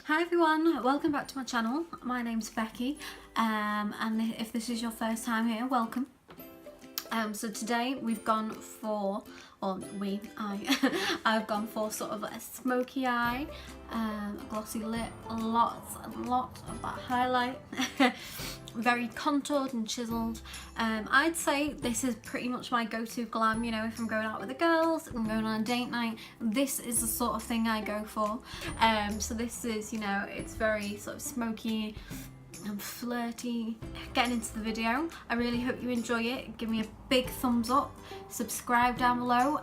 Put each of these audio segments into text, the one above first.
Hi everyone, welcome back to my channel. My name's Becky, and if this is your first time here, welcome. So today we've gone for, I've gone for sort of a smoky eye, a glossy lip, lots of that highlight, very contoured and chiseled. I'd say this is pretty much my go-to glam, you know, if I'm going out with the girls, if I'm going on a date night, this is the sort of thing I go for. So this is, you know, it's very sort of smoky and flirty. Getting into the video, I really hope you enjoy it. Give me a big thumbs up, subscribe down below,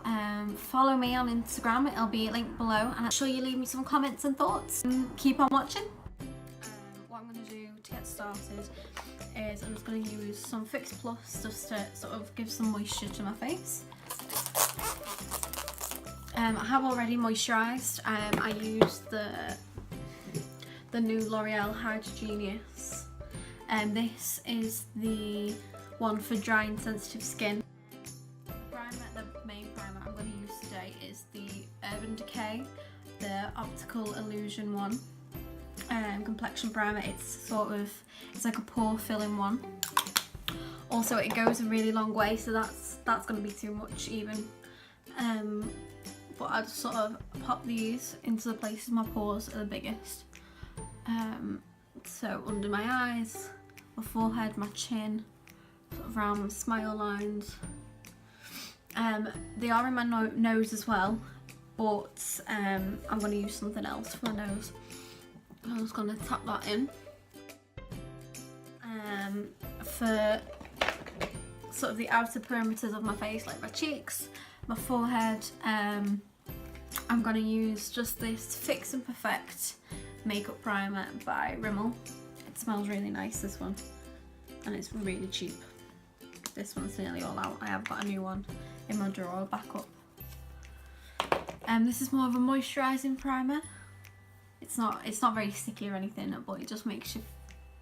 follow me on Instagram, it'll be linked below, and I'm sure you leave me some comments and thoughts. Keep on watching. What I'm going to do to get started is I'm just going to use some Fix Plus just to sort of give some moisture to my face. I have already moisturised. I used the new L'Oreal Hydra Genius, and this is the one for dry and sensitive skin. The main primer I'm going to use today is the Decay, the Optical Illusion one, complexion primer. It's like a pore filling one. Also, it goes a really long way, so that's going to be too much even. But I just sort of pop these into the places my pores are the biggest. So under my eyes, my forehead, my chin, sort of around my smile lines. They are in my nose as well, but I'm going to use something else for my nose. I'm just going to tap that in. For sort of the outer perimeters of my face, like my cheeks, my forehead, I'm going to use just this Fix and Perfect makeup primer by Rimmel. It smells really nice, this one, and it's really cheap. This one's nearly all out. I have got a new one in my drawer back up. This is more of a moisturising primer. It's not very sticky or anything, but it just makes your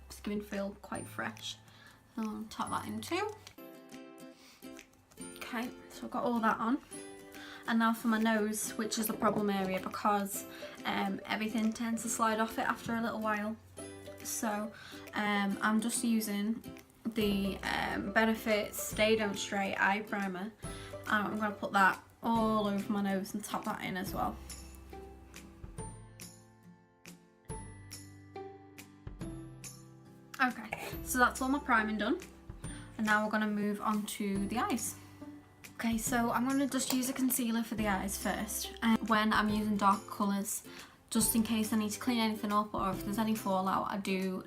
skin feel quite fresh. So I'll tap that in too. Okay, so I've got all that on. And now for my nose, which is the problem area because everything tends to slide off it after a little while. So I'm just using the Benefit Stay Don't Stray Eye Primer. And I'm going to put that all over my nose and tap that in as well. Okay, so that's all my priming done. And now we're going to move on to the eyes. Okay, so I'm going to just use a concealer for the eyes first. When I'm using dark colours, just in case I need to clean anything up or if there's any fallout, I do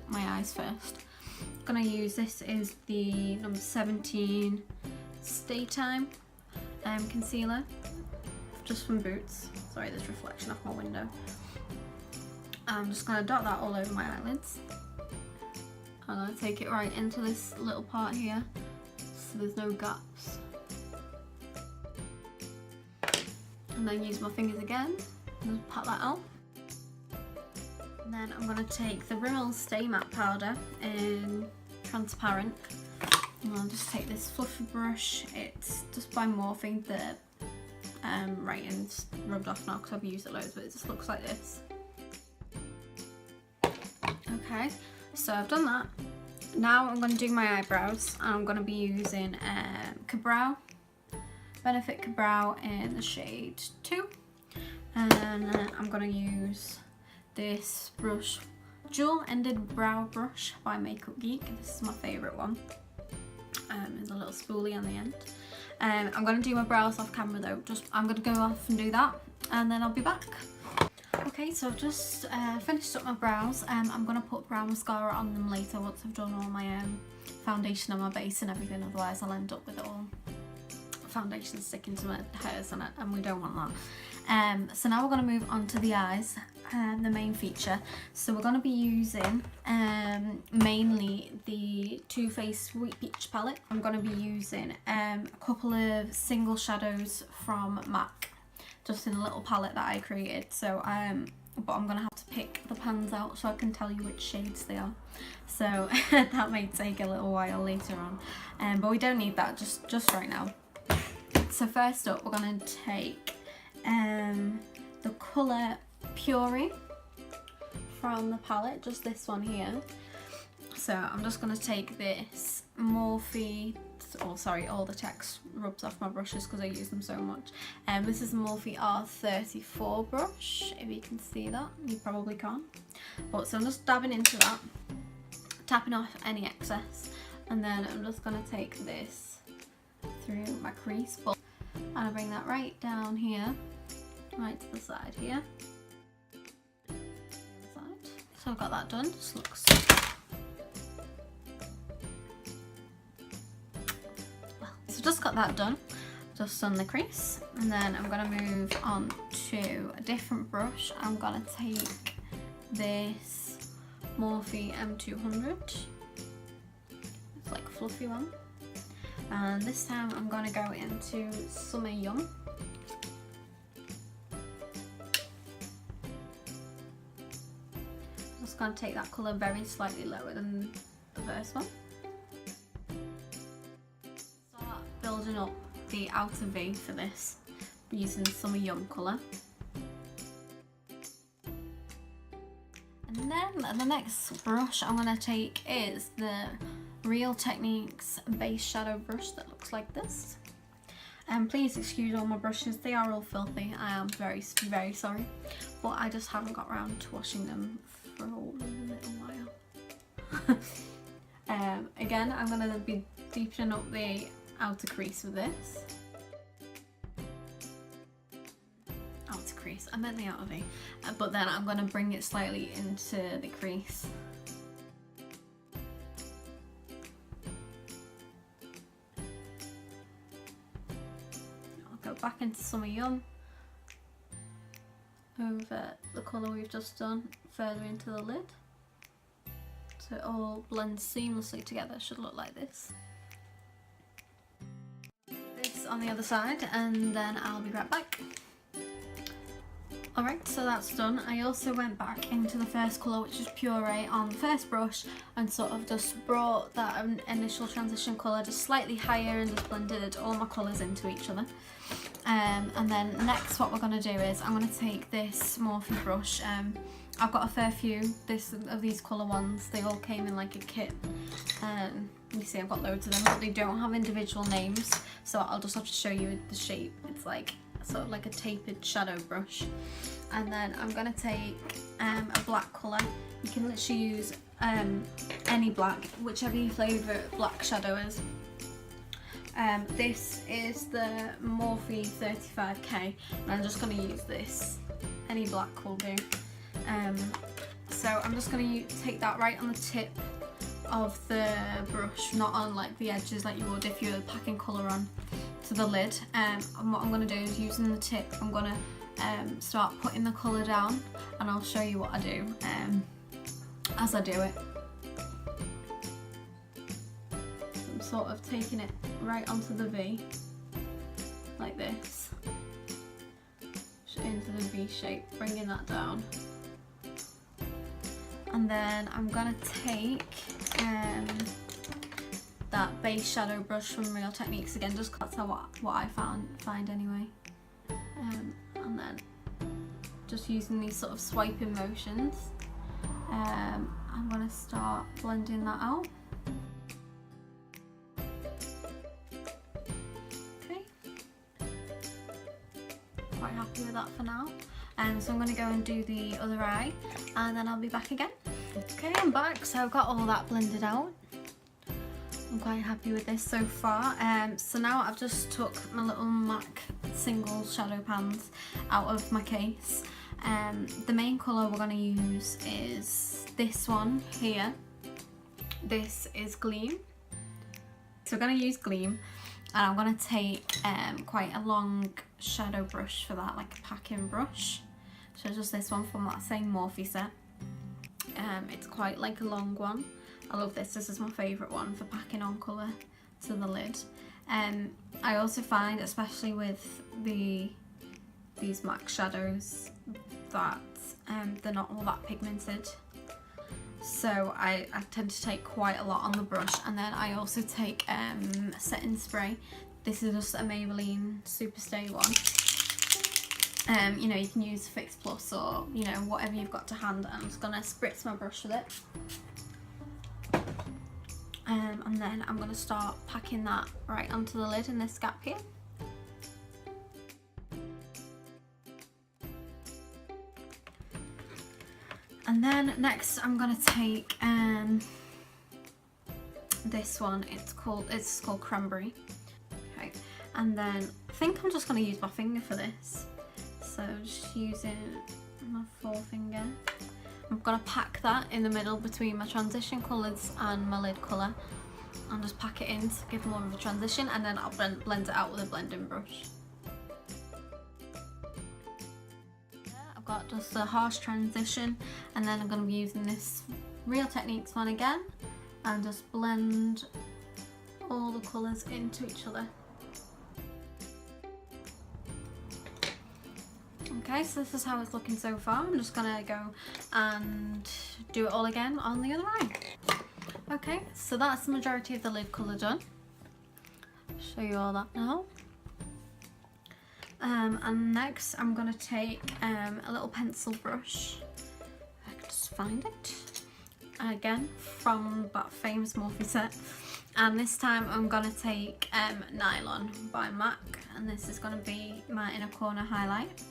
my eyes first. I'm going to use, this is the number 17 Stay Time concealer, just from Boots. Sorry, there's reflection off my window. I'm just going to dot that all over my eyelids. I'm going to take it right into this little part here, so there's no gaps. And then use my fingers again and pat that out. And then I'm going to take the Rimmel Stay Matte Powder in Transparent. And I'll just take this fluffy brush. It's just by morphing the writing's rubbed off now because I've used it loads, but it just looks like this. Okay, so I've done that. Now I'm going to do my eyebrows. I'm going to be using Ka-Brow. Benefit Ka-Brow in the shade 2, and I'm going to use this brush, dual ended brow brush by Makeup Geek. This is my favourite one. There's a little spoolie on the end. I'm going to do my brows off camera though. I'm going to go off and do that, and then I'll be back. Okay, so I've just finished up my brows. I'm going to put brow mascara on them later once I've done all my foundation on my base and everything, otherwise I'll end up with it all foundation sticking to my hairs and we don't want that. So now we're going to move on to the eyes, the main feature. So we're going to be using mainly the Too Faced Sweet Peach palette. I'm going to be using a couple of single shadows from MAC, just in a little palette that I created. So but I'm going to have to pick the pans out so I can tell you which shades they are. So that may take a little while later on, but we don't need that just right now. So first up, we're going to take the colour Puree, from the palette, just this one here. So I'm just going to take this Morphe, all the text rubs off my brushes because I use them so much. This is the Morphe R34 brush, if you can see that. You probably can't. But so I'm just dabbing into that, tapping off any excess, and then I'm just going to take this through my crease, and I bring that right down here, right to the side here. So I've got that done. Just looks well. So just got that done. Just done the crease, and then I'm gonna move on to a different brush. I'm gonna take this Morphe M200. It's like a fluffy one, and this time I'm gonna go into Summer Young. Going to take that colour very slightly lower than the first one. Start building up the outer V for this using the Summer Young colour. And then the next brush I'm going to take is the Real Techniques base shadow brush that looks like this. And please excuse all my brushes, they are all filthy. I am very, very sorry, but I just haven't got around to washing them for a little while. Again, I'm going to be deepening up the outer crease with this. Outer crease, I meant the outer V, but then I'm going to bring it slightly into the crease. I'll go back into Summer Young over the colour we've just done, further into the lid, so it all blends seamlessly together. It should look like this. This on the other side, and then I'll be right back. Alright, so that's done. I also went back into the first colour, which is Puree, on the first brush, and sort of just brought that initial transition colour just slightly higher and just blended all my colours into each other. And then next what we're going to do is I'm going to take this Morphe brush. I've got a fair few of these colour ones. They all came in like a kit. You see I've got loads of them, but they don't have individual names, so I'll just have to show you the shape. It's like sort of like a tapered shadow brush. And then I'm going to take a black colour. You can literally use any black, whichever your favourite black shadow is. This is the Morphe 35K, and I'm just going to use this. Any black will do. So I'm just going to take that right on the tip of the brush, not on like the edges like you would if you were packing colour on to the lid. And what I'm going to do is, using the tip, I'm going to start putting the colour down, and I'll show you what I do as I do it. I'm sort of taking it right onto the V, like this, into the V shape, bringing that down. And then I'm going to take that base shadow brush from Real Techniques again, just because that's what I find anyway. And then just using these sort of swiping motions, I'm going to start blending that out. Okay, quite happy with that for now. So I'm going to go and do the other eye, and then I'll be back again. Okay, I'm back. So I've got all that blended out. I'm quite happy with this so far. So now I've just took my little MAC single shadow pans out of my case. The main colour we're going to use is this one here. This is Gleam. So we're going to use Gleam, and I'm going to take quite a long shadow brush for that, like a packing brush. So just this one from that same Morphe set. It's quite like a long one. I love this. This is my favourite one for packing on colour to the lid. I also find, especially with these MAC shadows, that they're not all that pigmented. So I tend to take quite a lot on the brush, and then I also take a setting spray. This is just a Maybelline Superstay one. You know, you can use Fix Plus or, you know, whatever you've got to hand. I'm just gonna spritz my brush with it. And then I'm gonna start packing that right onto the lid in this gap here. And then next I'm gonna take this one. It's called Cranberry. Okay, and then I think I'm just gonna use my finger for this. So just using my forefinger. I'm gonna pack that in the middle between my transition colours and my lid colour, and just pack it in to give more of a transition, and then I'll blend it out with a blending brush. I've got just a harsh transition, and then I'm gonna be using this Real Techniques one again, and just blend all the colours into each other. Okay, so this is how it's looking so far. I'm just gonna go and do it all again on the other eye. Okay, so that's the majority of the lid colour done. Show you all that now. And next I'm gonna take a little pencil brush. I can just find it. Again, from that famous Morphe set. And this time I'm gonna take Nylon by MAC, and this is gonna be my inner corner highlight.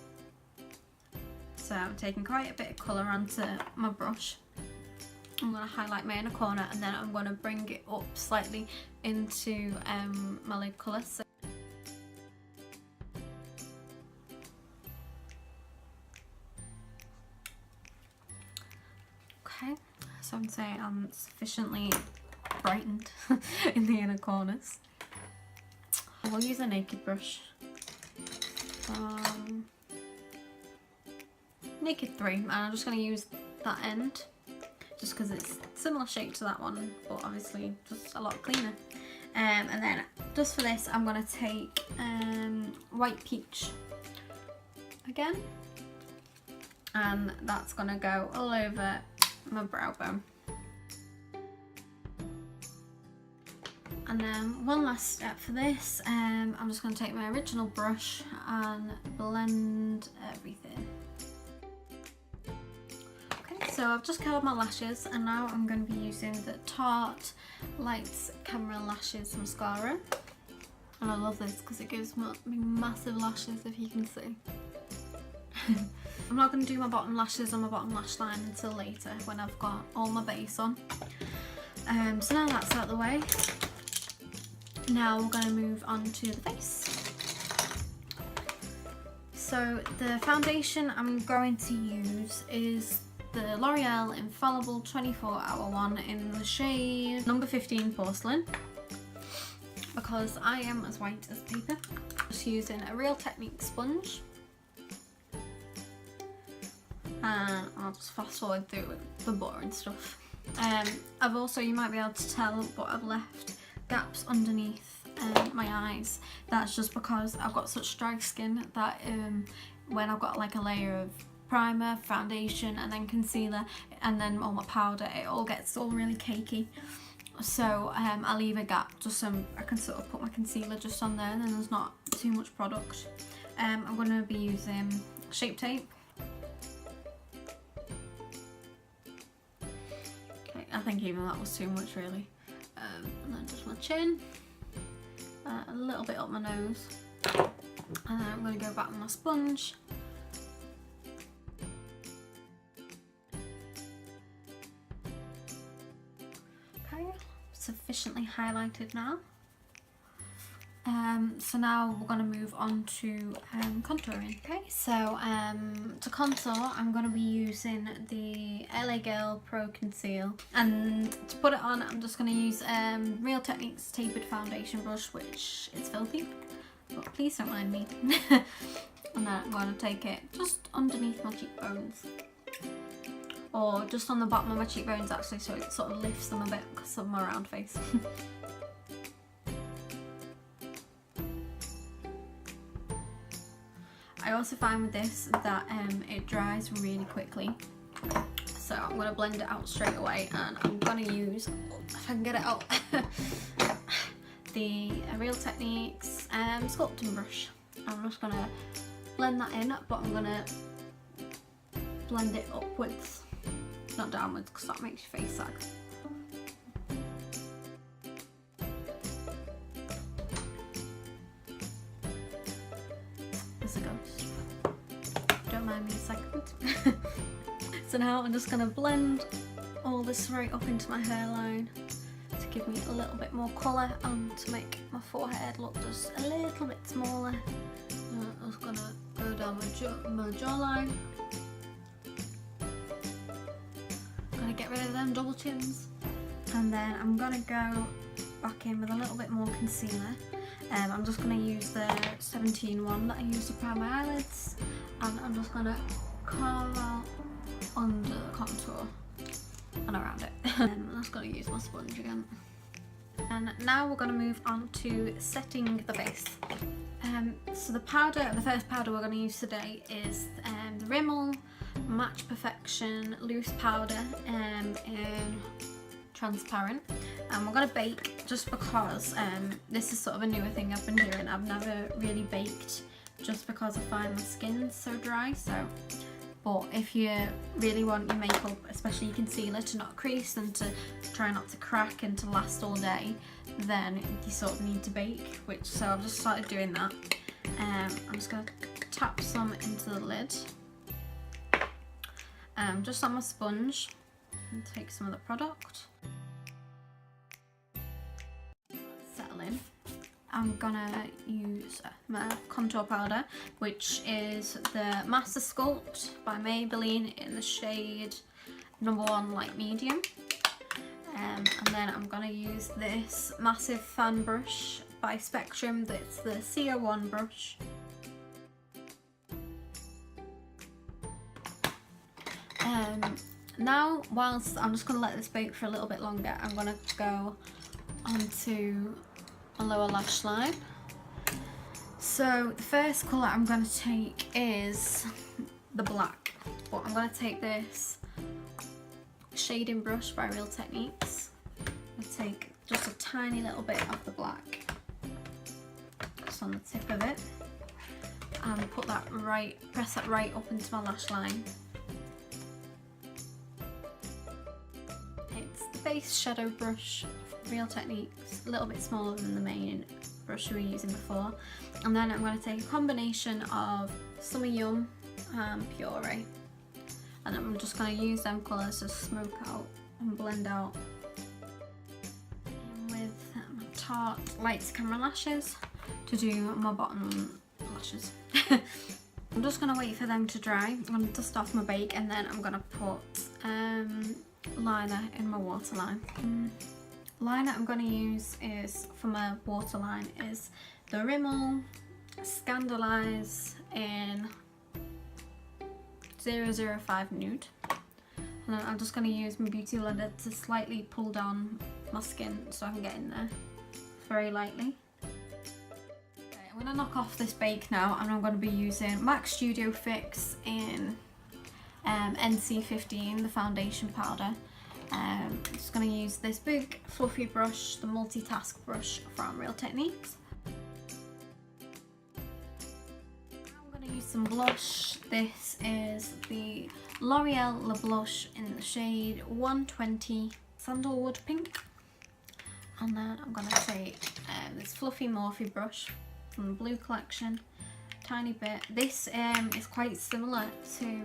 So I'm taking quite a bit of colour onto my brush. I'm going to highlight my inner corner, and then I'm going to bring it up slightly into my lid colour. So okay, so I'm saying I'm sufficiently brightened in the inner corners. I will use a naked brush. Naked 3, and I'm just going to use that end just because it's similar shape to that one, but obviously just a lot cleaner. And then just for this I'm going to take White Peach again, and that's going to go all over my brow bone. And then one last step for this, I'm just going to take my original brush and blend everything. So I've just curled my lashes, and now I'm going to be using the Tarte Lights Camera Lashes Mascara. And I love this because it gives me massive lashes, if you can see. I'm not going to do my bottom lashes and my bottom lash line until later when I've got all my base on. So now that's out of the way. Now we're going to move on to the face. So the foundation I'm going to use is the L'Oreal Infallible 24-hour one in the shade number 15 Porcelain, because I am as white as paper. Just using a Real Techniques sponge, and I'll just fast forward through the boring stuff. I've also, you might be able to tell, but I've left gaps underneath my eyes. That's just because I've got such dry skin that when I've got like a layer of primer, foundation, and then concealer, and then all my powder, it all gets all really cakey. So I leave a gap just so I can sort of put my concealer just on there, and then there's not too much product. I'm going to be using Shape Tape. Okay, I think even that was too much really. And then just my chin, a little bit up my nose, and then I'm going to go back with my sponge. Sufficiently highlighted now. So now we're going to move on to contouring. Okay, so to contour I'm going to be using the Girl Pro Conceal, and to put it on I'm just going to use Real Techniques tapered foundation brush, which is filthy, but please don't mind me. And then I'm going to take it just underneath my cheekbones, or just on the bottom of my cheekbones actually, so it sort of lifts them a bit because of my round face. I also find with this that it dries really quickly, so I'm going to blend it out straight away, and I'm going to use, if I can get it out, the Real Techniques sculpting brush. I'm just going to blend that in, but I'm gonna blend it upwards, not downwards, because that makes your face sag. There's a ghost. Don't mind me a second. So now I'm just gonna blend all this right up into my hairline to give me a little bit more colour and to make my forehead look just a little bit smaller. I'm just gonna go down my jawline. Gonna get rid of them double chins, and then I'm gonna go back in with a little bit more concealer. I'm just gonna use the 17 one that I used to prime my eyelids, and I'm just gonna carve out under the contour and around it. And I'm just gonna use my sponge again. And now we're gonna move on to setting the base. So the first powder we're gonna use today is the Rimmel Match Perfection Loose Powder in transparent. And we're gonna bake just because this is sort of a newer thing I've been doing. I've never really baked just because I find my skin so dry. But if you really want your makeup, especially your concealer, to not crease and to try not to crack and to last all day, then you sort of need to bake, so I've just started doing that. I'm just going to tap some into the lid, just on my sponge, and take some of the product. Settle in. I'm gonna use my contour powder, which is the Mastersculpt by Maybelline in the shade number 1 light medium. And then I'm gonna use this massive fan brush by Spectrum. That's the CO1 brush. Now, whilst I'm just gonna let this bake for a little bit longer, I'm gonna go onto a lower lash line. So the first colour I'm going to take is the black, but I'm going to take this shading brush by Real Techniques. I'll take just a tiny little bit of the black just on the tip of it and put that press that right up into my lash line. It's the base shadow brush, Real Techniques, a little bit smaller than the main brush we were using before. And then I'm going to take a combination of Summer Yum and Puree, and I'm just going to use them colours to smoke out and blend out. And with my Tarte Lights Camera Lashes to do my bottom lashes. I'm just going to wait for them to dry. I'm going to dust off my bake, and then I'm going to put liner in my waterline. Liner I'm going to use is for my waterline is the Rimmel Scandalise in 005 Nude. And then I'm just going to use my beauty blender to slightly pull down my skin so I can get in there very lightly. Okay, I'm going to knock off this bake now, and I'm going to be using MAC Studio Fix in NC15, the foundation powder. I'm just going to use this big fluffy brush, the multitask brush from Real Techniques. I'm going to use some blush. This is the L'Oreal Le Blush in the shade 120 Sandalwood Pink. And then I'm going to take this fluffy Morphe brush from the Blue Collection, tiny bit. This is quite similar to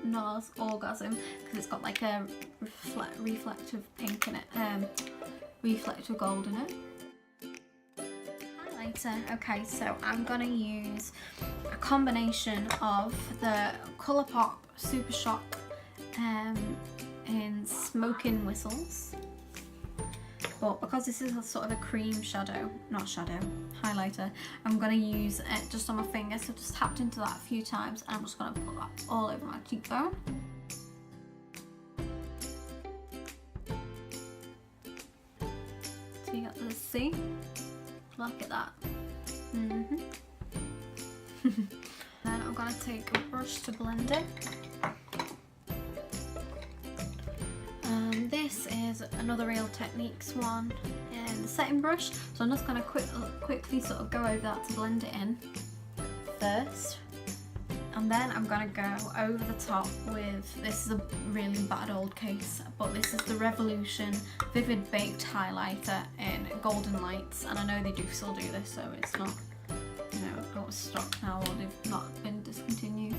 NARS Orgasm because it's got like a reflective pink in it, reflective gold in it. Highlighter. Okay, so I'm gonna use a combination of the ColourPop Super Shock in Smoking Whistles, but because this is a sort of a cream highlighter, I'm going to use it just on my finger. So I've just tapped into that a few times, and I'm just going to put that all over my cheekbone. So you got the C. Look at that. Then I'm going to take a brush to blend it. This is another Real Techniques one in the setting brush, so I'm just going to quickly sort of go over that to blend it in. first. And then I'm going to go over the top with, this is a really bad old case, but this is the Revolution Vivid Baked Highlighter in Golden Lights. And I know they do still do this, so it's not, you know, out of stock now, or they've not been discontinued.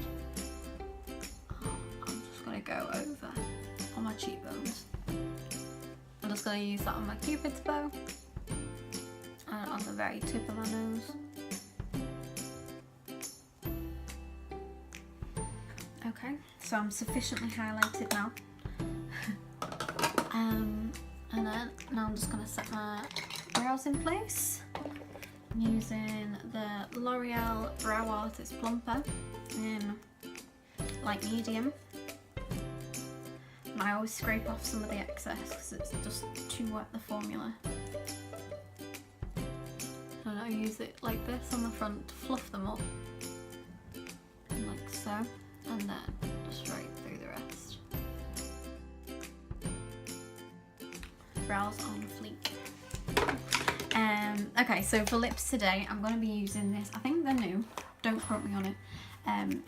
I'm just going to go over on my cheekbones. I'm just going to use that on my Cupid's bow and on the very tip of my nose. Okay, so I'm sufficiently highlighted now. And then now I'm just going to set my brows in place. I'm using the L'Oreal Brow Artist Plumper in light medium. And I always scrape off some of the excess because it's just too wet, the formula. And I use it like this on the front to fluff them up, like so. And then just right through the rest. Brows on fleek. Okay, so for lips today, I'm going to be using this. I think they're new. Don't quote me on it.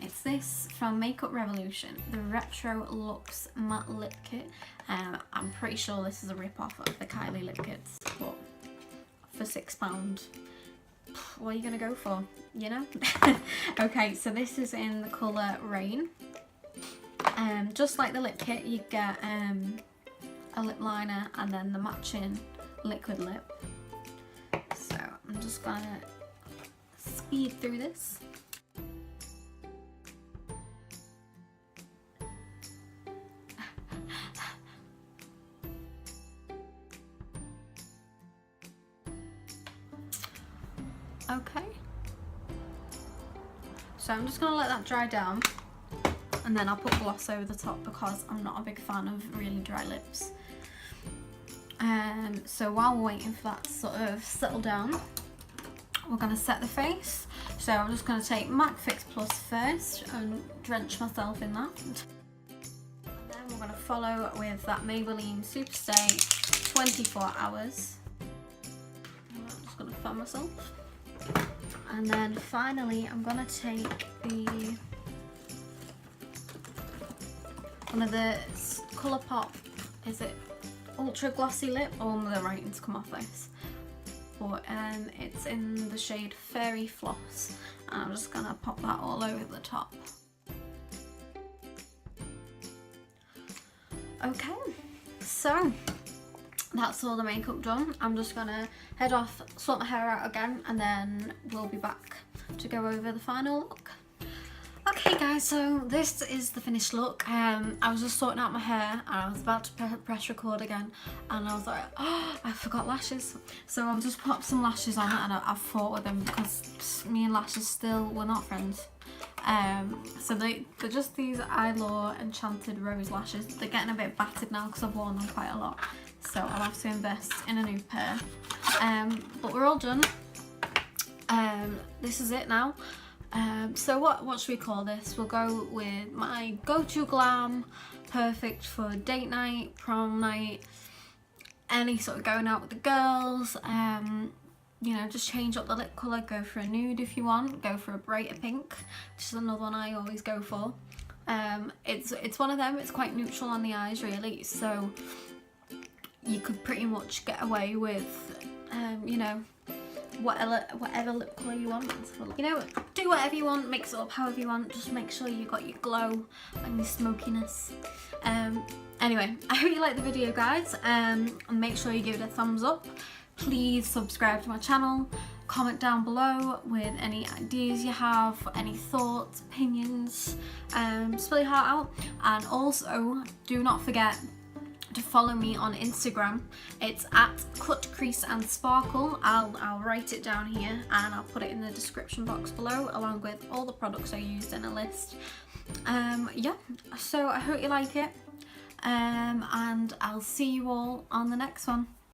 It's this from Makeup Revolution, the Retro Luxe Matte Lip Kit. I'm pretty sure this is a rip-off of the Kylie lip kits, but for £6. What are you gonna go for, you know? Okay, so this is in the colour Rain. Just like the lip kit, you get a lip liner and then the matching liquid lip. So I'm just gonna speed through this. Okay, so I'm just going to let that dry down and then I'll put gloss over the top because I'm not a big fan of really dry lips. So while we're waiting for that to sort of settle down, we're going to set the face. So I'm just going to take MAC Fix Plus first and drench myself in that. And then we're going to follow with that Maybelline Superstay 24 Hours. And I'm just going to fan myself. And then finally, I'm gonna take one of the ColourPop, is it Ultra Glossy Lip? All of the writing's come off this, but it's in the shade Fairy Floss, and I'm just gonna pop that all over the top. Okay, so that's all the makeup done. I'm just gonna head off, sort my hair out again, and then we'll be back to go over the final look. Okay guys, so this is the finished look. I was just sorting out my hair and I was about to press record again, and I was like, oh, I forgot lashes. So I've just popped some lashes on and I've fought with them because me and lashes still, we're not friends. So they're just these Eyelaw Enchanted Rose lashes. They're getting a bit battered now because I've worn them quite a lot, so I'll have to invest in a new pair. But we're all done. This is it now. So what should we call this? We'll go with my go-to glam, perfect for date night, prom night, any sort of going out with the girls. You know, just change up the lip colour, go for a nude if you want, go for a brighter pink, which is another one I always go for. It's one of them, it's quite neutral on the eyes really, so you could pretty much get away with, you know, whatever lip colour you want. You know, do whatever you want, mix it up however you want, just make sure you got your glow and your smokiness. Anyway, I hope you liked the video guys, and make sure you give it a thumbs up. Please subscribe to my channel, comment down below with any ideas you have, any thoughts, opinions, spill your heart out. And also, do not forget to follow me on Instagram. It's at Cut, Crease and Sparkle. I'll write it down here and I'll put it in the description box below, along with all the products I used in a list. Yeah, so I hope you like it, and I'll see you all on the next one.